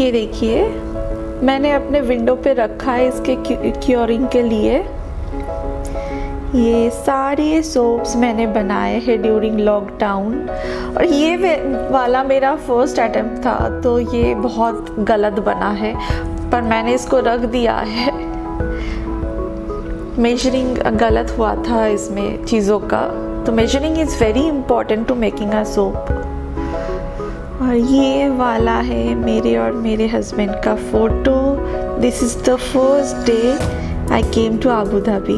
ये देखिए मैंने अपने विंडो पे रखा है इसके क्योरिंग के लिए। ये सारे सोप्स मैंने बनाए हैं ड्यूरिंग लॉकडाउन, और ये वाला मेरा फर्स्ट अटेम्प्ट था, तो ये बहुत गलत बना है, पर मैंने इसको रख दिया है। मेजरिंग गलत हुआ था इसमें चीज़ों का, तो measuring is very important to making a soap. और ये वाला है मेरे और मेरे हस्बैंड का photo. This is the first day I came to Abu Dhabi.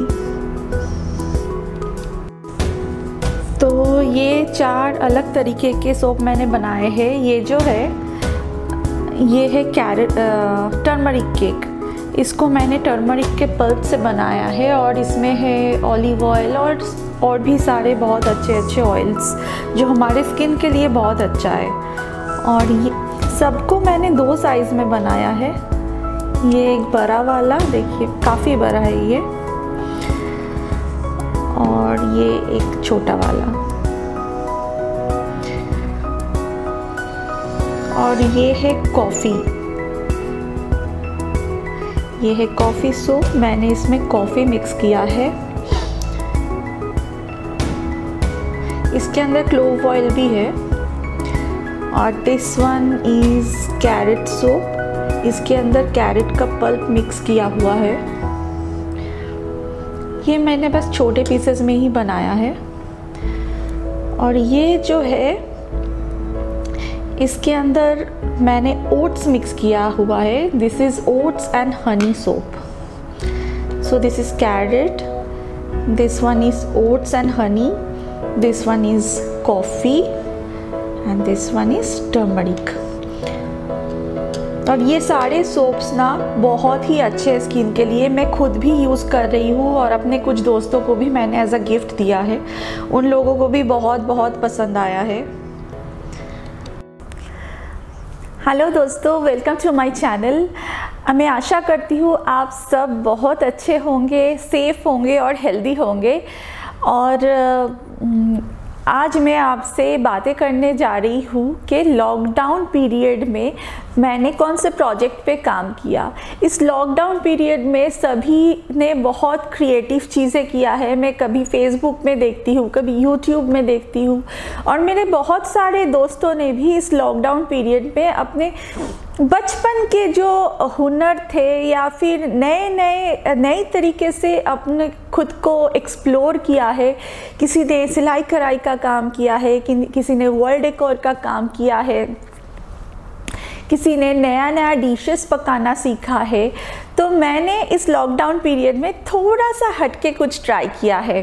तो ये 4 अलग तरीके के सोप मैंने बनाए हैं। ये जो है ये है टर्मरिक केक। इसको मैंने टर्मरिक के पल्प से बनाया है, और इसमें है ऑलिव ऑयल और भी सारे बहुत अच्छे अच्छे ऑयल्स जो हमारे स्किन के लिए बहुत अच्छा है। और ये सबको मैंने 2 साइज़ में बनाया है। ये एक बड़ा वाला, देखिए काफ़ी बड़ा है ये, और ये एक छोटा वाला, और ये है कॉफ़ी। ये है कॉफ़ी सोप, मैंने इसमें कॉफ़ी मिक्स किया है। इसके अंदर क्लोव ऑयल भी है। और this one is carrot soap. इसके अंदर कैरेट का पल्प मिक्स किया हुआ है। ये मैंने बस छोटे पीसेस में ही बनाया है। और ये जो है इसके अंदर मैंने ओट्स मिक्स किया हुआ है। This is oats and honey soap. So this is carrot, this one is oats and honey, this one is coffee and this one is turmeric. और ये सारे सोप्स ना बहुत ही अच्छे हैं स्किन के लिए। मैं खुद भी यूज़ कर रही हूँ, और अपने कुछ दोस्तों को भी मैंने एज अ गिफ्ट दिया है। उन लोगों को भी बहुत बहुत पसंद आया है। हेलो दोस्तों, वेलकम टू माय चैनल। मैं आशा करती हूँ आप सब बहुत अच्छे होंगे, सेफ़ होंगे और हेल्दी होंगे। और आज मैं आपसे बातें करने जा रही हूँ कि लॉकडाउन पीरियड में मैंने कौन से प्रोजेक्ट पे काम किया। इस लॉकडाउन पीरियड में सभी ने बहुत क्रिएटिव चीज़ें किया है। मैं कभी फेसबुक में देखती हूँ, कभी यूट्यूब में देखती हूँ, और मेरे बहुत सारे दोस्तों ने भी इस लॉकडाउन पीरियड में अपने बचपन के जो हुनर थे या फिर नए तरीके से अपने खुद को एक्सप्लोर किया है। किसी ने सिलाई कढ़ाई का काम किया है, किसी ने वॉल डेकोर का काम किया है, किसी ने नया डिशेस पकाना सीखा है। तो मैंने इस लॉकडाउन पीरियड में थोड़ा सा हटके कुछ ट्राई किया है।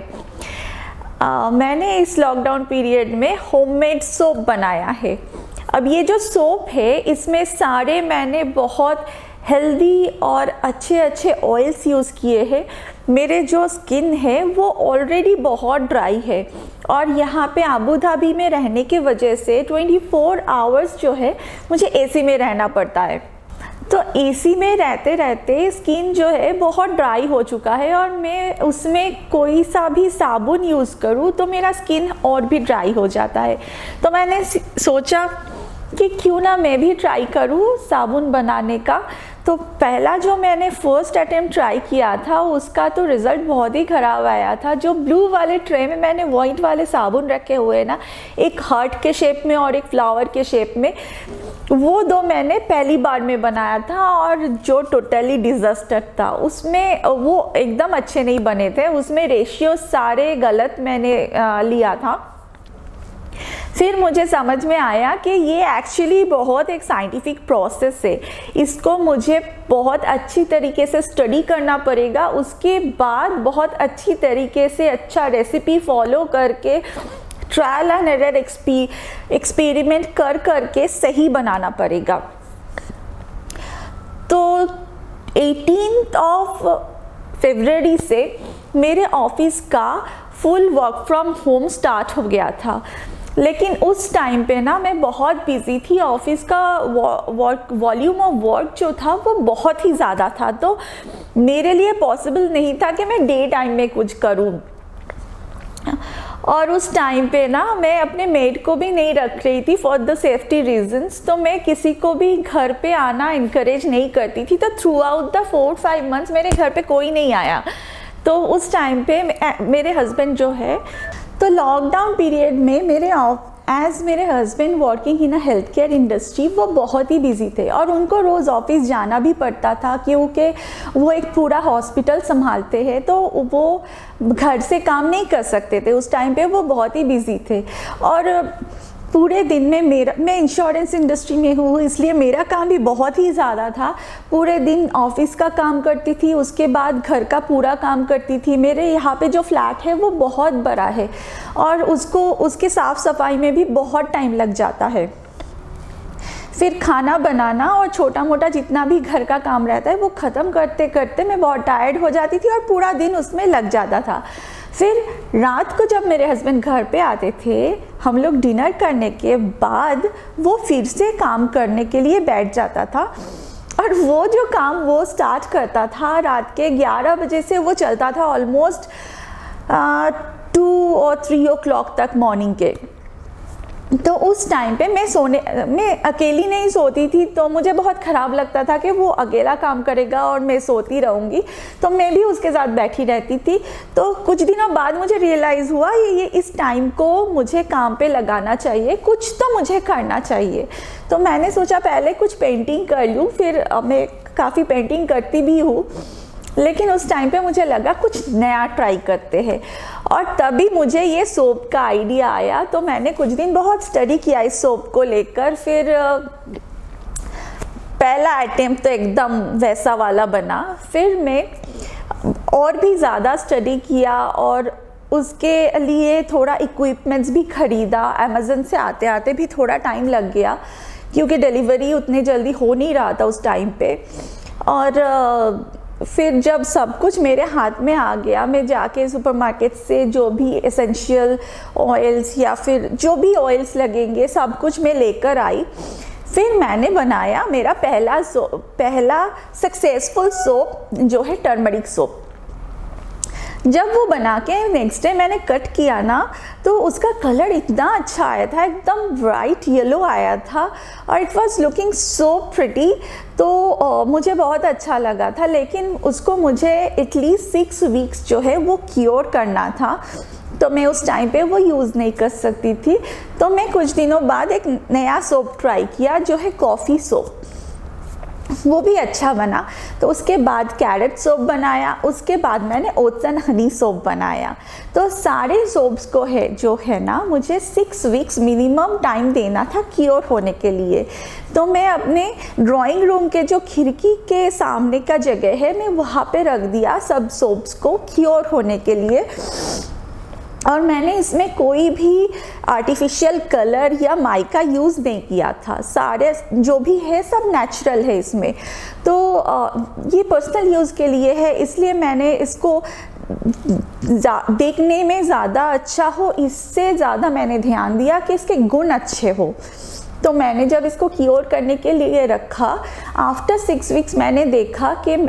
मैंने इस लॉकडाउन पीरियड में होममेड सोप बनाया है। अब ये जो सोप है इसमें सारे मैंने बहुत हेल्दी और अच्छे ऑयल्स यूज़ किए हैं। मेरे जो स्किन है वो ऑलरेडी बहुत ड्राई है, और यहाँ पे आबू धाबी में रहने की वजह से 24 आवर्स जो है मुझे एसी में रहना पड़ता है। तो एसी में रहते रहते स्किन जो है बहुत ड्राई हो चुका है, और मैं उसमें कोई सा भी साबुन यूज़ करूँ तो मेरा स्किन और भी ड्राई हो जाता है। तो मैंने सोचा कि क्यों ना मैं भी ट्राई करूँ साबुन बनाने का। तो पहला जो मैंने फर्स्ट अटेम्प्ट ट्राई किया था उसका तो रिज़ल्ट बहुत ही ख़राब आया था। जो ब्लू वाले ट्रे में मैंने वाइट वाले साबुन रखे हुए ना, एक हार्ट के शेप में और एक फ्लावर के शेप में, वो 2 मैंने पहली बार में बनाया था, और जो टोटली डिज़ास्टर था। उसमें वो एकदम अच्छे नहीं बने थे, उसमें रेशियो सारे गलत मैंने लिया था। फिर मुझे समझ में आया कि ये एक्चुअली बहुत एक साइंटिफिक प्रोसेस है। इसको मुझे बहुत अच्छी तरीके से स्टडी करना पड़ेगा, उसके बाद बहुत अच्छी तरीके से अच्छा रेसिपी फॉलो करके ट्रायल एंड एरर एक्सपेरिमेंट करके सही बनाना पड़ेगा। तो 18 फरवरी से मेरे ऑफिस का full work from home start हो गया था। लेकिन उस टाइम पे ना मैं बहुत बिज़ी थी। ऑफिस का वॉल्यूम ऑफ वर्क जो था वो बहुत ही ज़्यादा था, तो मेरे लिए पॉसिबल नहीं था कि मैं डे टाइम में कुछ करूँ। और उस टाइम पे ना मैं अपने मेड को भी नहीं रख रही थी फॉर द सेफ्टी रीजंस, तो मैं किसी को भी घर पे आना इनकरेज नहीं करती थी। तो थ्रू आउट द 4-5 मंथ्स मेरे घर पे कोई नहीं आया। तो उस टाइम पे मेरे हस्बैंड जो है, तो लॉकडाउन पीरियड में मेरे husband working in a health care industry, वो बहुत ही बिजी थे और उनको रोज़ ऑफिस जाना भी पड़ता था क्योंकि वो एक पूरा हॉस्पिटल संभालते हैं, तो वो घर से काम नहीं कर सकते थे। उस टाइम पे वो बहुत ही बिजी थे और पूरे दिन में मैं इंश्योरेंस इंडस्ट्री में हूँ, इसलिए मेरा काम भी बहुत ही ज़्यादा था। पूरे दिन ऑफिस का काम करती थी, उसके बाद घर का पूरा काम करती थी। मेरे यहाँ पे जो फ्लैट है वो बहुत बड़ा है और उसके साफ़ सफाई में भी बहुत टाइम लग जाता है। फिर खाना बनाना और छोटा मोटा जितना भी घर का काम रहता है वो ख़त्म करते करते मैं बहुत टायर्ड हो जाती थी और पूरा दिन उसमें लग जाता था। फिर रात को जब मेरे हस्बैंड घर पे आते थे, हम लोग डिनर करने के बाद वो फिर से काम करने के लिए बैठ जाता था और वो जो काम वो स्टार्ट करता था रात के 11 बजे से वो चलता था ऑलमोस्ट 2 और 3 o'clock तक मॉर्निंग के। तो उस टाइम पे मैं अकेली नहीं सोती थी, तो मुझे बहुत ख़राब लगता था कि वो अकेला काम करेगा और मैं सोती रहूँगी, तो मैं भी उसके साथ बैठी रहती थी। तो कुछ दिनों बाद मुझे रियलाइज़ हुआ ये इस टाइम को मुझे काम पे लगाना चाहिए, कुछ तो मुझे करना चाहिए। तो मैंने सोचा पहले कुछ पेंटिंग कर लूँ, फिर मैं काफ़ी पेंटिंग करती भी हूँ, लेकिन उस टाइम पे मुझे लगा कुछ नया ट्राई करते हैं और तभी मुझे ये सोप का आइडिया आया। तो मैंने कुछ दिन बहुत स्टडी किया इस सोप को लेकर। फिर पहला अटेम्प्ट तो एकदम वैसा वाला बना। फिर मैं और भी ज़्यादा स्टडी किया और उसके लिए थोड़ा इक्विपमेंट्स भी ख़रीदा। अमेज़न से आते आते भी थोड़ा टाइम लग गया क्योंकि डिलीवरी उतने जल्दी हो नहीं रहा था उस टाइम पे। और फिर जब सब कुछ मेरे हाथ में आ गया, मैं जाके सुपरमार्केट से जो भी एसेंशियल ऑयल्स या फिर जो भी ऑयल्स लगेंगे सब कुछ मैं लेकर आई। फिर मैंने बनाया मेरा पहला सक्सेसफुल सोप जो है टर्मरिक सोप। जब वो बना के नेक्स्ट डे मैंने कट किया ना, तो उसका कलर इतना अच्छा आया था, एकदम ब्राइट येलो आया था और it was looking so pretty. तो मुझे बहुत अच्छा लगा था, लेकिन उसको मुझे एटलीस्ट 6 वीक्स जो है वो क्योर करना था, तो मैं उस टाइम पे वो यूज़ नहीं कर सकती थी। तो मैं कुछ दिनों बाद एक नया सोप ट्राई किया जो है कॉफ़ी सोप, वो भी अच्छा बना। तो उसके बाद कैरेट सोप बनाया, उसके बाद मैंने ओट्स एंड हनी सोप बनाया। तो सारे सोप्स को जो है ना मुझे 6 वीक्स मिनिमम टाइम देना था क्योर होने के लिए। तो मैं अपने ड्राइंग रूम के जो खिड़की के सामने का जगह है मैं वहाँ पे रख दिया सब सोप्स को क्योर होने के लिए। और मैंने इसमें कोई भी आर्टिफिशियल कलर या माइका यूज़ नहीं किया था, सारे जो भी है सब नेचुरल है इसमें। तो ये पर्सनल यूज़ के लिए है, इसलिए मैंने इसको देखने में ज़्यादा अच्छा हो, इससे ज़्यादा मैंने ध्यान दिया कि इसके गुण अच्छे हो। तो मैंने जब इसको क्योर करने के लिए रखा, आफ्टर 6 वीक्स मैंने देखा कि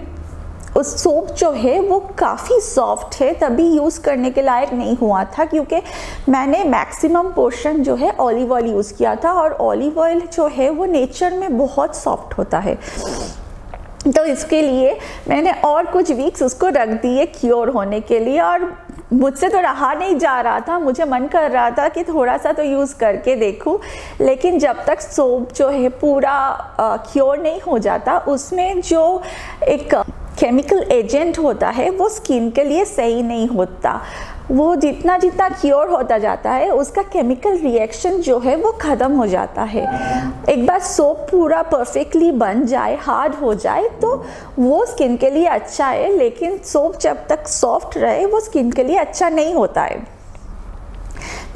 उस सोप जो है वो काफ़ी सॉफ्ट है, तभी यूज़ करने के लायक नहीं हुआ था क्योंकि मैंने मैक्सिमम पोर्शन जो है ऑलिव ऑयल यूज़ किया था और ऑलिव ऑयल जो है वो नेचर में बहुत सॉफ्ट होता है। तो इसके लिए मैंने और कुछ वीक्स उसको रख दिए क्योर होने के लिए और मुझसे तो रहा नहीं जा रहा था, मुझे मन कर रहा था कि थोड़ा सा तो यूज़ करके देखूं। लेकिन जब तक सोप जो है पूरा क्योर नहीं हो जाता, उसमें जो एक केमिकल एजेंट होता है वो स्किन के लिए सही नहीं होता। वो जितना क्योर होता जाता है उसका केमिकल रिएक्शन जो है वो ख़त्म हो जाता है। एक बार सोप पूरा परफेक्टली बन जाए, हार्ड हो जाए, तो वो स्किन के लिए अच्छा है, लेकिन सोप जब तक सॉफ्ट रहे वो स्किन के लिए अच्छा नहीं होता है।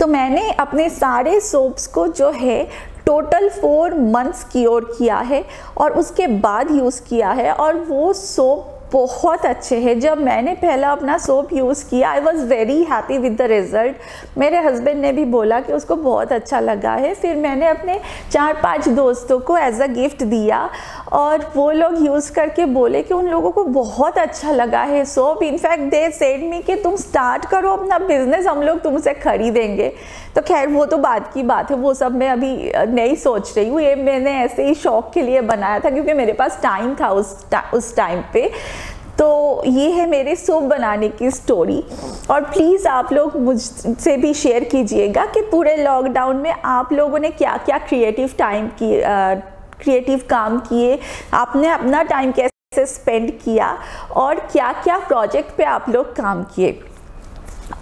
तो मैंने अपने सारे सोप्स को जो है टोटल 4 मंथ्स क्योर किया है और उसके बाद यूज़ किया है और वो सोप बहुत अच्छे हैं। जब मैंने पहला अपना सोप यूज़ किया I was very happy with the result. मेरे हस्बैंड ने भी बोला कि उसको बहुत अच्छा लगा है। फिर मैंने अपने 4-5 दोस्तों को एज अ गिफ्ट दिया और वो लोग यूज़ करके बोले कि उन लोगों को बहुत अच्छा लगा है सोप। इनफैक्ट दे सेड मी कि तुम स्टार्ट करो अपना बिजनेस, हम लोग तुमसे खरीदेंगे। तो खैर वो तो बात की बात है, वो सब मैं अभी नहीं सोच रही हूँ। ये मैंने ऐसे ही शौक के लिए बनाया था क्योंकि मेरे पास टाइम था उस टाइम पे। तो ये है मेरे सोप बनाने की स्टोरी। और प्लीज़ आप लोग मुझसे भी शेयर कीजिएगा कि पूरे लॉकडाउन में आप लोगों ने क्या क्या क्रिएटिव काम किए, आपने अपना टाइम कैसे स्पेंड किया और क्या क्या प्रोजेक्ट पे आप लोग काम किए।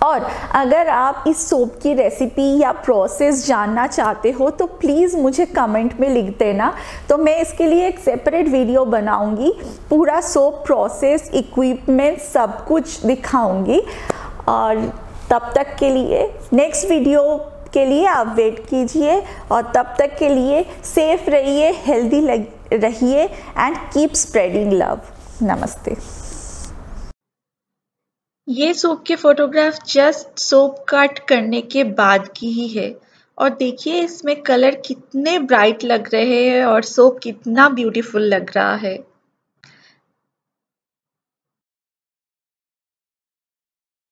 और अगर आप इस सोप की रेसिपी या प्रोसेस जानना चाहते हो तो प्लीज़ मुझे कमेंट में लिख देना, तो मैं इसके लिए एक सेपरेट वीडियो बनाऊंगी, पूरा सोप प्रोसेस, इक्विपमेंट सब कुछ दिखाऊंगी। और तब तक के लिए नेक्स्ट वीडियो के लिए आप वेट कीजिए और तब तक के लिए सेफ रहिए, हेल्दी रहिए एंड कीप स्प्रेडिंग लव। नमस्ते। ये सोप के फोटोग्राफ जस्ट सोप कट करने के बाद की ही है और देखिए इसमें कलर कितने ब्राइट लग रहे हैं और सोप कितना ब्यूटीफुल लग रहा है।